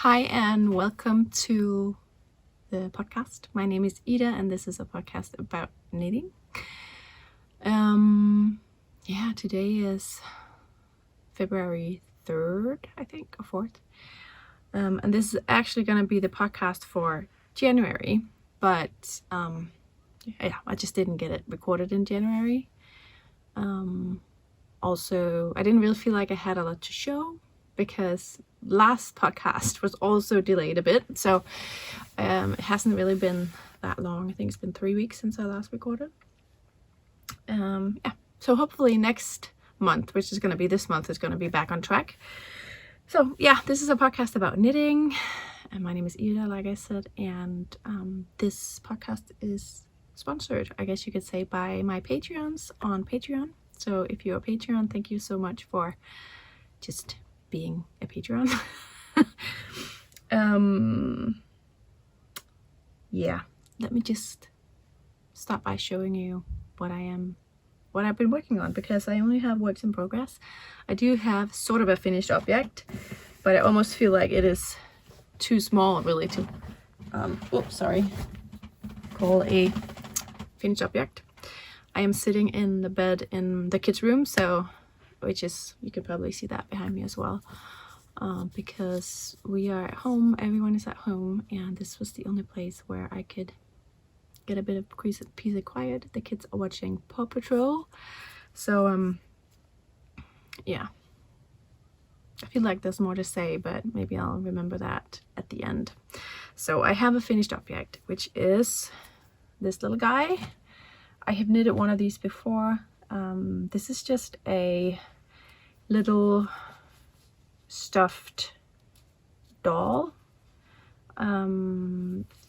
Hi and welcome to the podcast. My name is Ida and this is a podcast about knitting. Today is February 3rd, I think, or 4th. And this is actually going to be the podcast for January, but I just didn't get it recorded in January. Also, I didn't really feel like I had a lot to show because last podcast was also delayed a bit, so it hasn't really been that long. I think it's been 3 weeks since I last recorded. So hopefully next month, which is going to be this month, is going to be back on track. So yeah, this is a podcast about knitting, and my name is Ida, like I said, and this podcast is sponsored, I guess you could say, by my Patreons on Patreon. So if you're a Patreon, thank you so much for just being a Patreon. Let me just start by showing you what I've been working on, because I only have works in progress. I do have sort of a finished object, but I almost feel like it is too small really to call a finished object. I am sitting in the bed in the kids' room, which is, you could probably see that behind me as well, because we are at home, everyone is at home, and this was the only place where I could get a bit of peace of quiet. The kids are watching Paw Patrol, so I feel like there's more to say, but maybe I'll remember that at the end. So I have a finished object, which is this little guy. I have knitted one of these before. This is just a little stuffed doll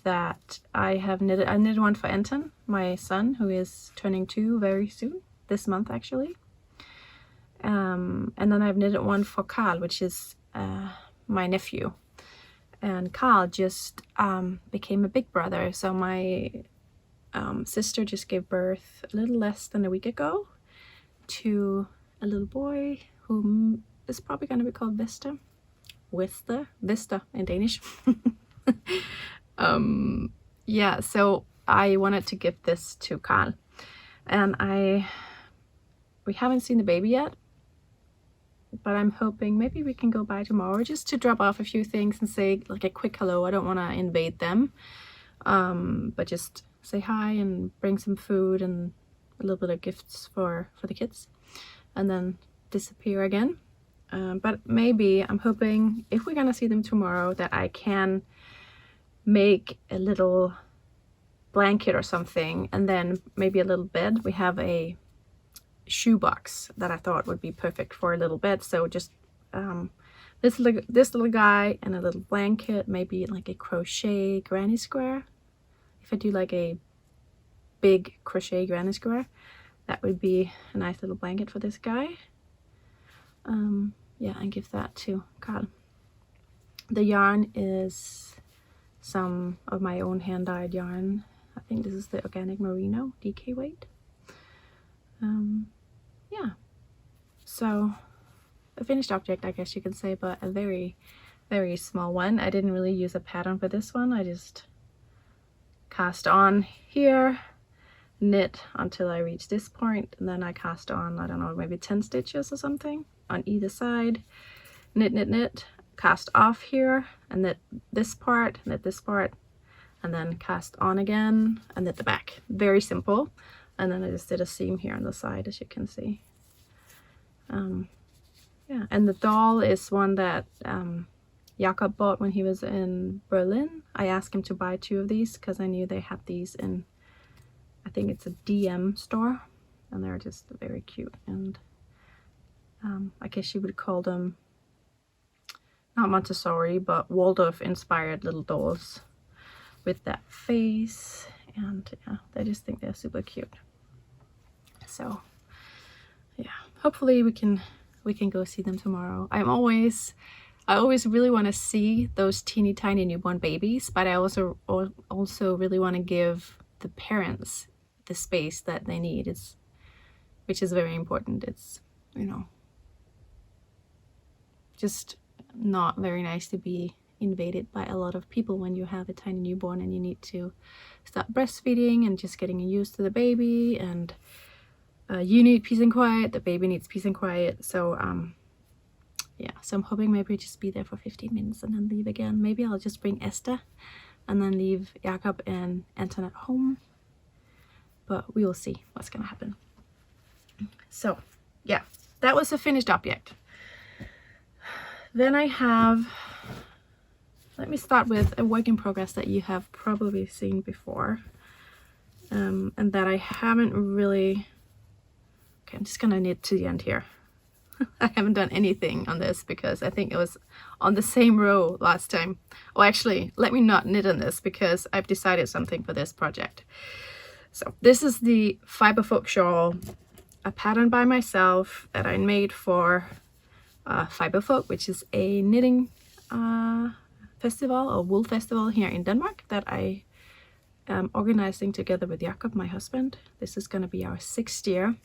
that I have knitted. I knitted one for Anton, my son, who is turning 2 very soon, this month actually. And then I've knitted one for Carl, which is my nephew. And Carl just became a big brother. So my sister just gave birth a little less than a week ago to a little boy who is probably going to be called Vista in Danish. So I wanted to give this to Carl, and we haven't seen the baby yet, but I'm hoping maybe we can go by tomorrow just to drop off a few things and say like a quick hello. I don't want to invade them, but just say hi and bring some food and a little bit of gifts for the kids, and then disappear again. But maybe I'm hoping, if we're gonna see them tomorrow, that I can make a little blanket or something, and then maybe a little bed. We have a shoebox that I thought would be perfect for a little bed. So just this little guy and a little blanket, maybe like a crochet granny square. If I do like a big crochet granny square, that would be a nice little blanket for this guy. And give that to Carl. The yarn is some of my own hand-dyed yarn. I think this is the organic merino DK weight. So a finished object, I guess you can say, but a very, very small one. I didn't really use a pattern for this one. I just cast on here, knit until I reach this point, and then I cast on, I don't know, maybe 10 stitches or something on either side, knit, cast off here, and knit this part, and then cast on again and knit the back. Very simple. And then I just did a seam here on the side, as you can see. And the doll is one that Jakob bought when he was in Berlin. I asked him to buy 2 of these because I knew they had these in, I think it's a DM store, and they're just very cute. And I guess you would call them not Montessori, but Waldorf inspired little dolls with that face, and I just think they're super cute. So hopefully we can go see them tomorrow. I always really want to see those teeny tiny newborn babies, but I also really want to give the parents the space that they need, which is very important. It's, just not very nice to be invaded by a lot of people when you have a tiny newborn and you need to start breastfeeding and just getting used to the baby, and you need peace and quiet, the baby needs peace and quiet. So yeah, so I'm hoping maybe just be there for 15 minutes and then leave again. Maybe I'll just bring Esther and then leave Jakob and Anton at home, but we will see what's gonna happen. So yeah, that was a finished object. Then I have, let me start with a work in progress that you have probably seen before, and that I haven't really, okay, I'm just gonna knit to the end here. I haven't done anything on this because I think it was on the same row last time. Oh, actually, let me not knit on this because I've decided something for this project. So this is the Fiberfolk shawl, a pattern by myself that I made for Fiberfolk, which is a knitting festival or wool festival here in Denmark that I am organizing together with Jakob, my husband. This is going to be our 6th year,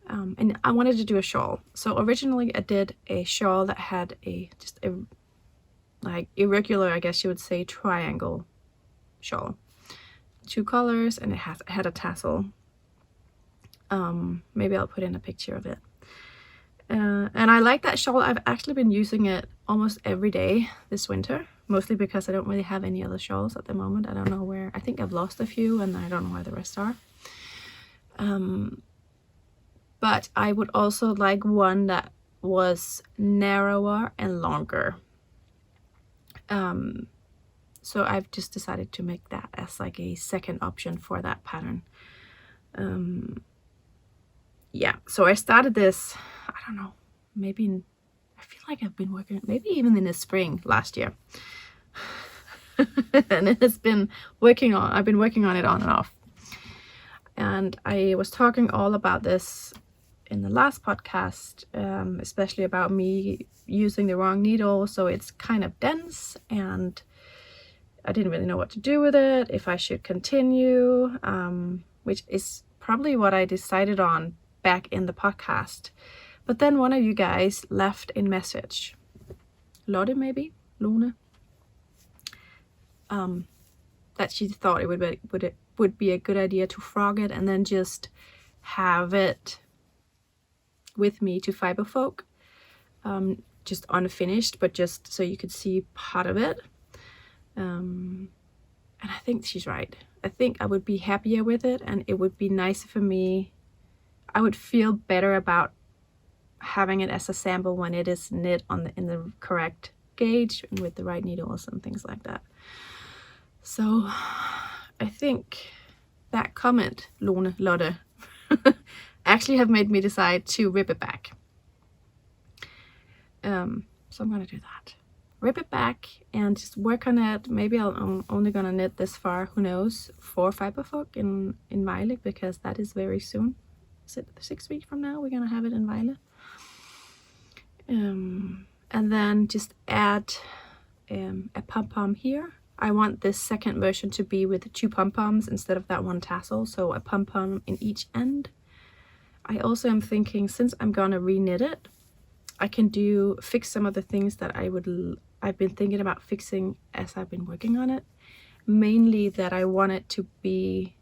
and I wanted to do a shawl. So originally I did a shawl that had just a like irregular, I guess you would say, triangle shawl, 2 colors, and it had a tassel. Maybe I'll put in a picture of it. And I like that shawl. I've actually been using it almost every day this winter, mostly because I don't really have any other shawls at the moment. I don't know where. I think I've lost a few and I don't know where the rest are. But I would also like one that was narrower and longer. So I've just decided to make that as like a second option for that pattern. Yeah, so I started this, I don't know, maybe I feel like I've been working, maybe even in the spring last year. And it has been I've been working on it on and off. And I was talking all about this in the last podcast, especially about me using the wrong needle. So it's kind of dense and I didn't really know what to do with it, if I should continue, which is probably what I decided on back in the podcast. But then one of you guys left a message, Lotte maybe, Lone, that she thought it would be a good idea to frog it and then just have it with me to Fiberfolk, just unfinished, but just so you could see part of it. And I think she's right. I think I would be happier with it, and it would be nicer for me. I would feel better about having it as a sample when it is knit in the correct gauge and with the right needles and things like that. So I think that comment, Lotte, actually have made me decide to rip it back. So I'm gonna do that. Rip it back and just work on it. Maybe I'm only gonna knit this far, who knows, for Fiberfolk in Vejle, because that is very soon. Is it 6 weeks from now? We're gonna have it in Vejle. And then just add a pom-pom here. I want this second version to be with 2 pom-poms instead of that 1 tassel, so a pom-pom in each end. I also am thinking, since I'm gonna reknit it, I can fix some of the things that I've been thinking about fixing as I've been working on it. Mainly that I want it to be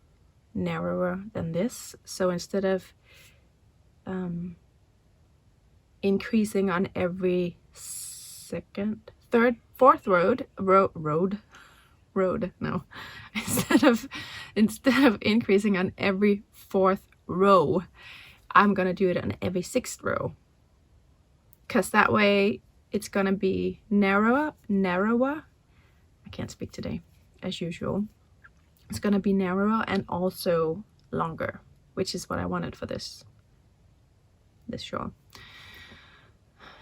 narrower than this. So instead of increasing on every fourth road, no. Instead of increasing on every 4th row, I'm gonna do it on every 6th row. Because that way it's gonna be narrower. I can't speak today, as usual. It's gonna be narrower and also longer, which is what I wanted for this shawl.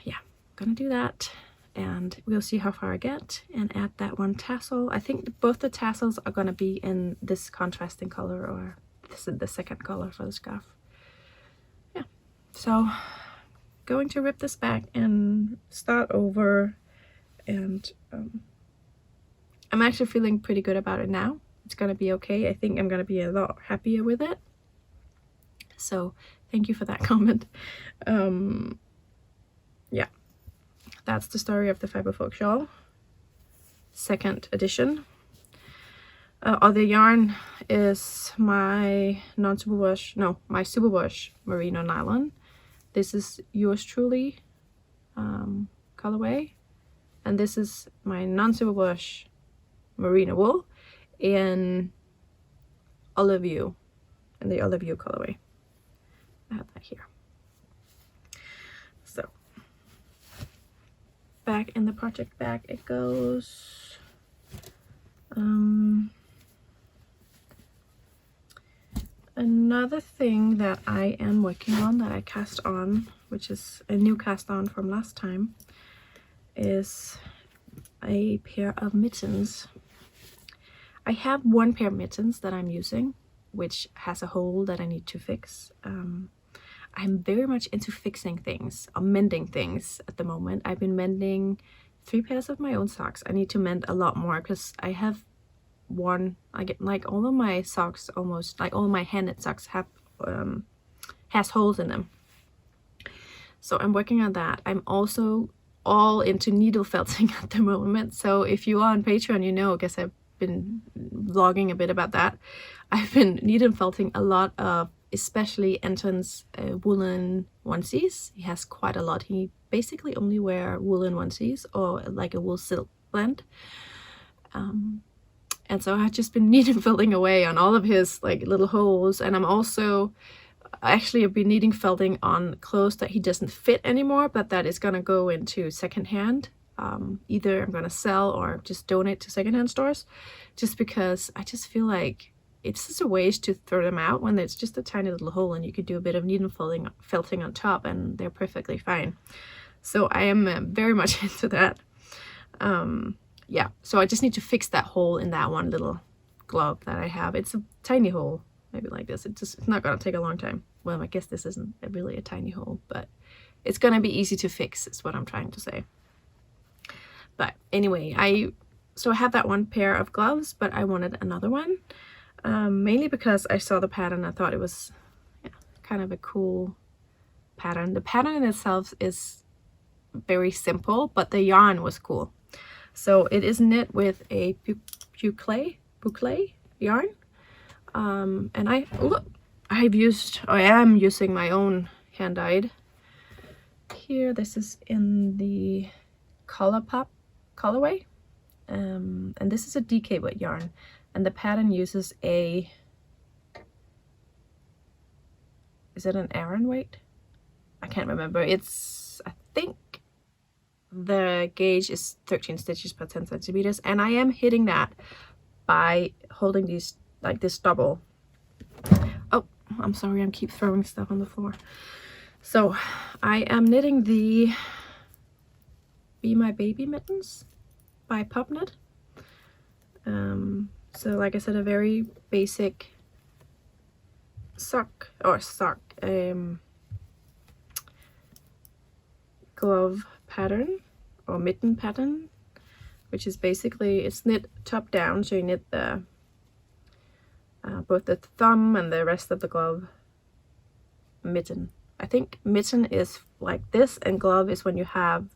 Yeah, gonna do that, and we'll see how far I get and add that 1 tassel. I think both the tassels are gonna be in this contrasting color, or this is the second color for the scarf. Yeah, so going to rip this back and start over, and I'm actually feeling pretty good about it now. It's gonna be okay. I think I'm gonna be a lot happier with it. So thank you for that comment. Yeah, that's the story of the Fiberfolk shawl. second edition. Other yarn is my my superwash merino nylon. This is yours truly colorway, and this is my non-superwash merino wool in olive view, in the olive view colorway. I have that here. So back in the project bag it goes. Another thing that I am working on, that I cast on, which is a new cast on from last time, is a pair of mittens. I have one pair of mittens that I'm using, which has a hole that I need to fix. I'm very much into fixing things, or mending things at the moment. I've been mending 3 pairs of my own socks. I need to mend a lot more because I have I get like all of my socks, almost like all my hand-knit socks have has holes in them. So I'm working on that. I'm also all into needle felting at the moment. So if you are on Patreon, you know, I guess I've been vlogging a bit about that. I've been needle felting a lot of, especially Anton's woolen onesies. He has quite a lot. He basically only wear woolen onesies or like a wool silk blend. And so I've just been needle felting away on all of his like little holes. And I'm also actually I've been needle felting on clothes that he doesn't fit anymore, but that is gonna go into secondhand. Either I'm gonna sell or just donate to secondhand stores, just because I just feel like it's just a waste to throw them out when it's just a tiny little hole and you could do a bit of needle felting on top and they're perfectly fine. So I am very much into that. Yeah, so I just need to fix that hole in that one little glove that I have. It's a tiny hole, maybe like this. It's not gonna take a long time. Well, I guess this isn't really a tiny hole, but it's gonna be easy to fix is what I'm trying to say. But anyway, I have that one pair of gloves, but I wanted another one, mainly because I saw the pattern. I thought it was kind of a cool pattern. The pattern in itself is very simple, but the yarn was cool. So it is knit with a boucle yarn, and I am using my own hand dyed here. This is in the ColourPop colorway, and this is a DK weight yarn, and the pattern uses is it an Aran weight? I can't remember. I think the gauge is 13 stitches per 10 centimeters, and I am hitting that by holding these like this double. Oh, I'm sorry, I keep throwing stuff on the floor. So I am knitting the Be My Baby mittens by Pop Knit. So like I said, a very basic glove pattern or mitten pattern, which is basically, it's knit top down, so you knit the both the thumb and the rest of the glove mitten. I think mitten is like this, and glove is when you have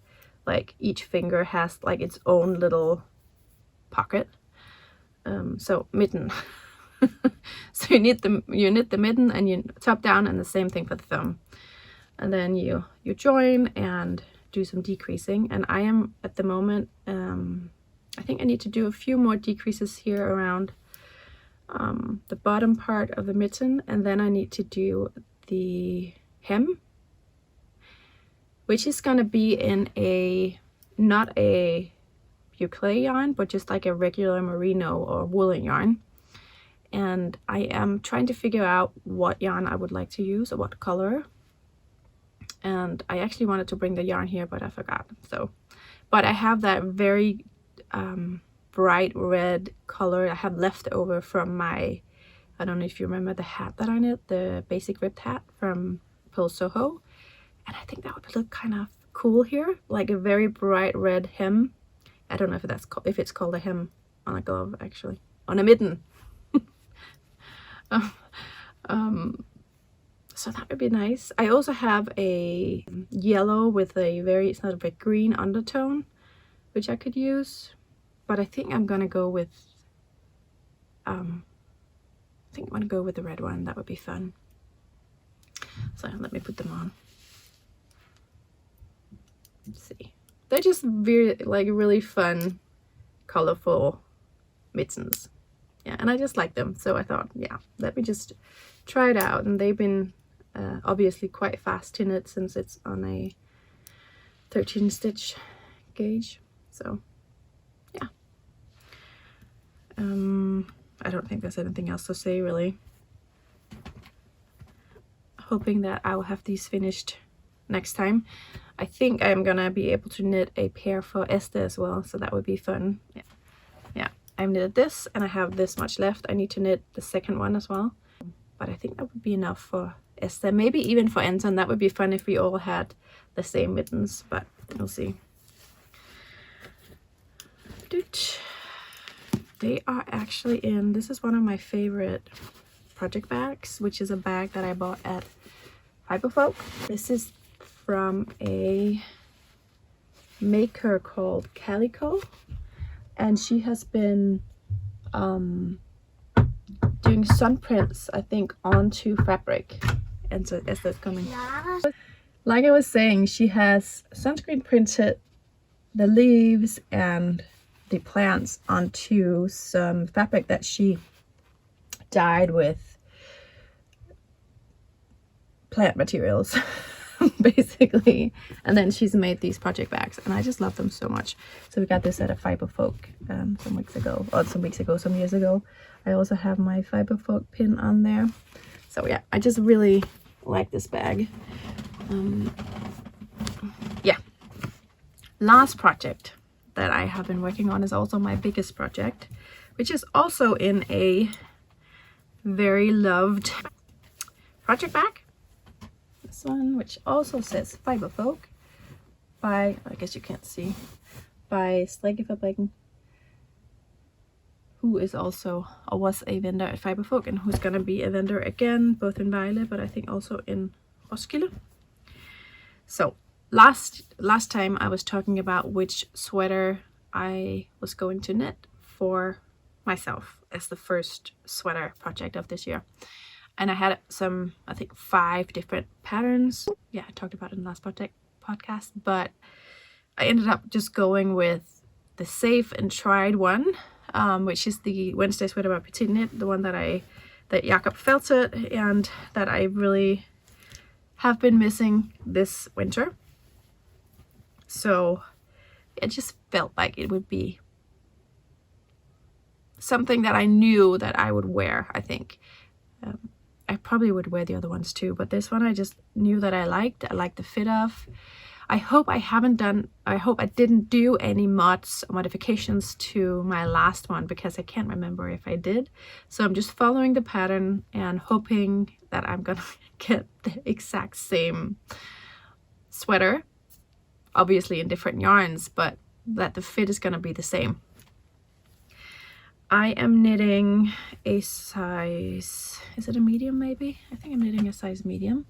like each finger has like its own little pocket. So mitten. So you knit the mitten and you top down, and the same thing for the thumb. And then you join and do some decreasing. And I am at the moment, I think I need to do a few more decreases here around the bottom part of the mitten, and then I need to do the hem, which is gonna be in not a boucle yarn, but just like a regular merino or woolen yarn. And I am trying to figure out what yarn I would like to use or what color. And I actually wanted to bring the yarn here, but I forgot. But I have that very bright red color I have left over from my, I don't know if you remember the hat that I knit, the basic ribbed hat from Pearl Soho. And I think that would look kind of cool here, like a very bright red hem. I don't know if it's called a hem on a glove, actually, on a mitten. So that would be nice. I also have a yellow with a it's not a bit green undertone, which I could use. but I think I'm gonna go with the red one. That would be fun. So let me put them on. Let's see. They're just really fun, colorful mittens. Yeah, and I just like them. So I thought, yeah, let me just try it out. And they've been obviously quite fast to knit since it's on a 13 stitch gauge. So yeah. I don't think there's anything else to say really. Hoping that I will have these finished next time. I think I'm gonna be able to knit a pair for Esther as well, so that would be fun. Yeah, I've knitted this and I have this much left. I need to knit the second one as well, but I think that would be enough for Esther, maybe even for Anton. That would be fun if we all had the same mittens, but we'll see. They are actually in, this is one of my favorite project bags, which is a bag that I bought at Fiberfolk. This is from a maker called Calico, and she has been doing sun prints, I think, onto fabric. And so as that's coming, like I was saying, she has sunscreen printed the leaves and the plants onto some fabric that she dyed with plant materials basically, and then she's made these project bags, and I just love them so much. So we got this at a Fiberfolk some years ago. I also have my Fiberfolk pin on there. So yeah, I just really like this bag. Yeah, last project that I have been working on is also my biggest project, which is also in a very loved project bag. This one, which also says Fiberfolk by, I guess you can't see, by Strikkefabrikken, who is also, or was a vendor at Fiberfolk, and who's gonna be a vendor again, both in Vejle, but I think also in Roskilde. So last time I was talking about which sweater I was going to knit for myself as the first sweater project of this year. And I had some, I think 5 different patterns. Yeah, I talked about it in the last podcast, but I ended up just going with the safe and tried one, which is the Wednesday sweater by Petit Knit, the one that Jakob felted and that I really have been missing this winter. So it just felt like it would be something that I knew that I would wear, I think. I probably would wear the other ones too, but this one I just knew that I liked the fit of. I hope I didn't do any modifications to my last one, because I can't remember if I did. So I'm just following the pattern and hoping that I'm gonna get the exact same sweater, obviously in different yarns, but that the fit is gonna be the same. I am knitting a size, is it a medium maybe? I think I'm knitting a size medium.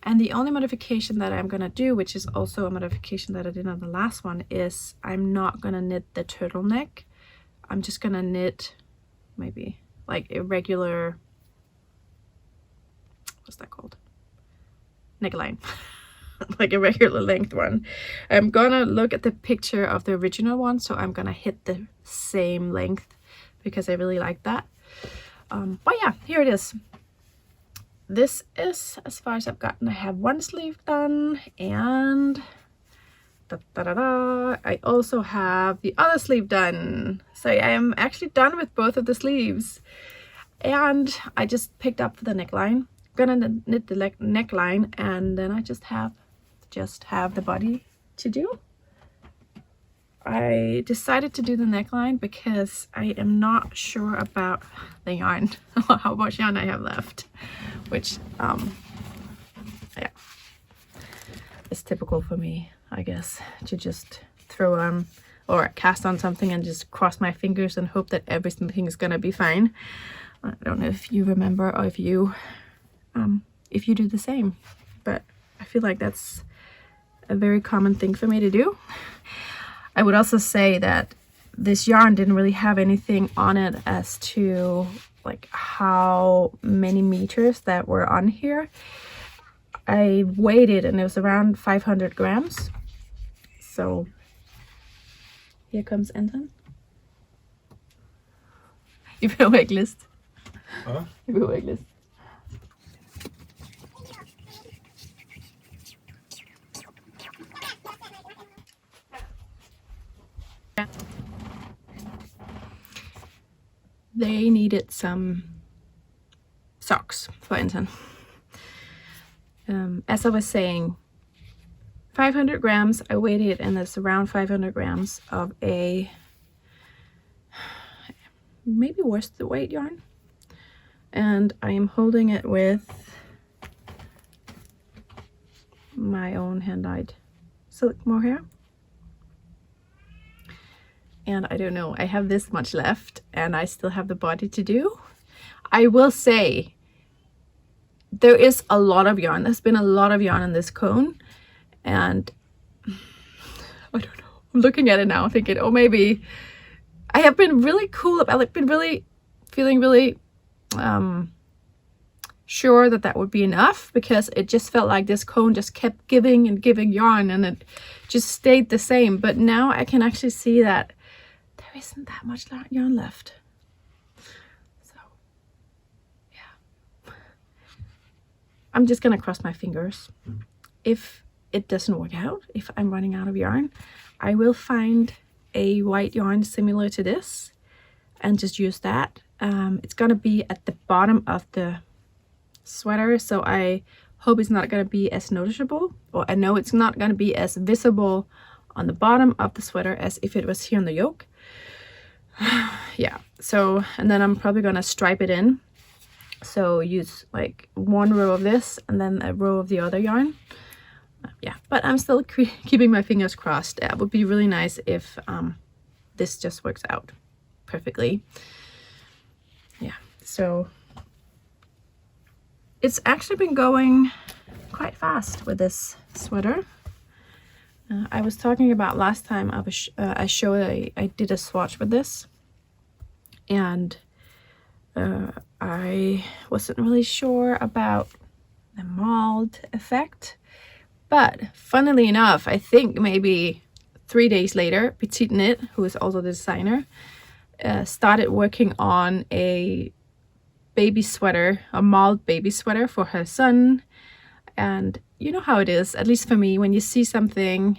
And the only modification that I'm gonna do, which is also a modification that I did on the last one, is I'm not gonna knit the turtleneck. I'm just gonna knit maybe like a regular, what's that called? Neckline. Like a regular length one. I'm gonna look at the picture of the original one, so I'm gonna hit the same length because I really like that. But yeah, here it is. This is as far as I've gotten. I have one sleeve done, and I also have the other sleeve done. So I am actually done with both of the sleeves, and I just picked up the neckline. Gonna knit the neckline, and then I just have the body to do. I decided to do the neckline because I am not sure about the yarn, how much yarn I have left, which yeah, it's typical for me, I guess, to just throw on or cast on something and just cross my fingers and hope that everything is gonna be fine. I don't know if you remember or if you do the same, but I feel like that's a very common thing for me to do. I would also say that this yarn didn't really have anything on it as to like how many meters that were on here. I weighed it and it was around 500 grams. So here comes Anton. I behøver ikke list. Jeg behøver ikke list. They needed some socks for Anton. As I was saying, 500 grams, I weighed it, and it's around 500 grams of a maybe worsted weight yarn. And I am holding it with my own hand-dyed silk mohair. And I don't know, I have this much left and I still have the body to do. I will say there is a lot of yarn. There's been a lot of yarn in this cone, and I don't know, I'm looking at it now thinking, oh, maybe I have been really cool about it. I've been really feeling really sure that that would be enough, because it just felt like this cone just kept giving and giving yarn and it just stayed the same. But now I can actually see that there isn't that much yarn left. So yeah, I'm just gonna cross my fingers. If it doesn't work out, if I'm running out of yarn, I will find a white yarn similar to this and just use that. It's gonna be at the bottom of the sweater, so I hope it's not gonna be as noticeable, or I know it's not gonna be as visible on the bottom of the sweater as if it was here on the yoke. Yeah, so, and then I'm probably gonna stripe it in, so use like one row of this and then a row of the other yarn. Yeah, but I'm still keeping my fingers crossed. It would be really nice if this just works out perfectly. Yeah, so it's actually been going quite fast with this sweater. I was talking about last time I showed I did a swatch with this, and I wasn't really sure about the mold effect. But funnily enough, I think maybe 3 days later, Petite Knit, who is also the designer, started working on a baby sweater, a mold baby sweater for her son. And you know how it is, at least for me, when you see something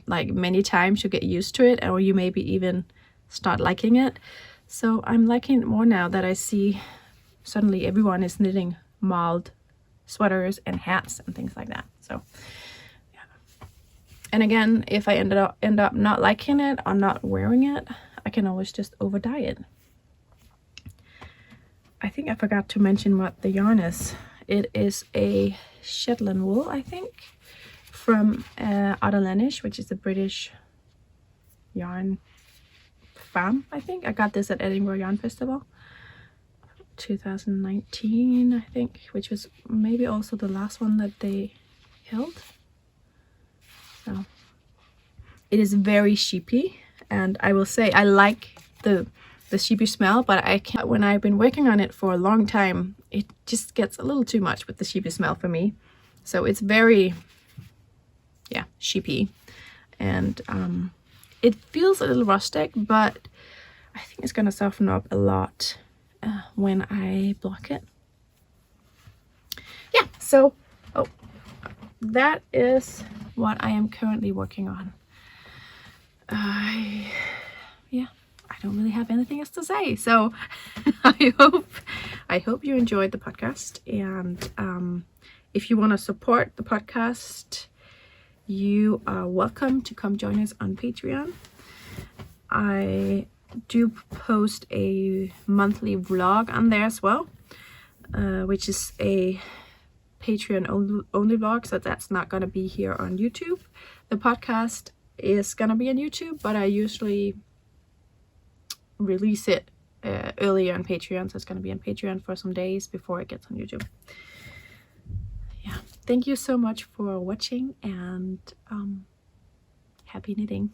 like many times, you get used to it, or you maybe even start liking it. So I'm liking it more now that I see suddenly everyone is knitting mold sweaters and hats and things like that. So yeah. And again, if I end up not liking it or not wearing it, I can always just over dye it. I think I forgot to mention what the yarn is. It is a Shetland wool, I think, from Otterlanish, which is a British yarn farm, I think. I got this at Edinburgh Yarn Festival 2019, I think, which was maybe also the last one that they held. So it is very sheepy, and I will say I like the sheepy smell, but I can't, when I've been working on it for a long time, it just gets a little too much with the sheepy smell for me. So it's very, yeah, sheepy, and it feels a little rustic, but I think it's gonna soften up a lot when I block it. Yeah, so that is what I am currently working on. Yeah, I don't really have anything else to say, so I hope you enjoyed the podcast, and if you want to support the podcast, you are welcome to come join us on Patreon. I do post a monthly vlog on there as well, which is a Patreon only vlog, so that's not going to be here on YouTube. The podcast is going to be on YouTube, but I usually release it earlier on Patreon, so it's going to be on Patreon for some days before it gets on YouTube. Yeah, thank you so much for watching, and happy knitting.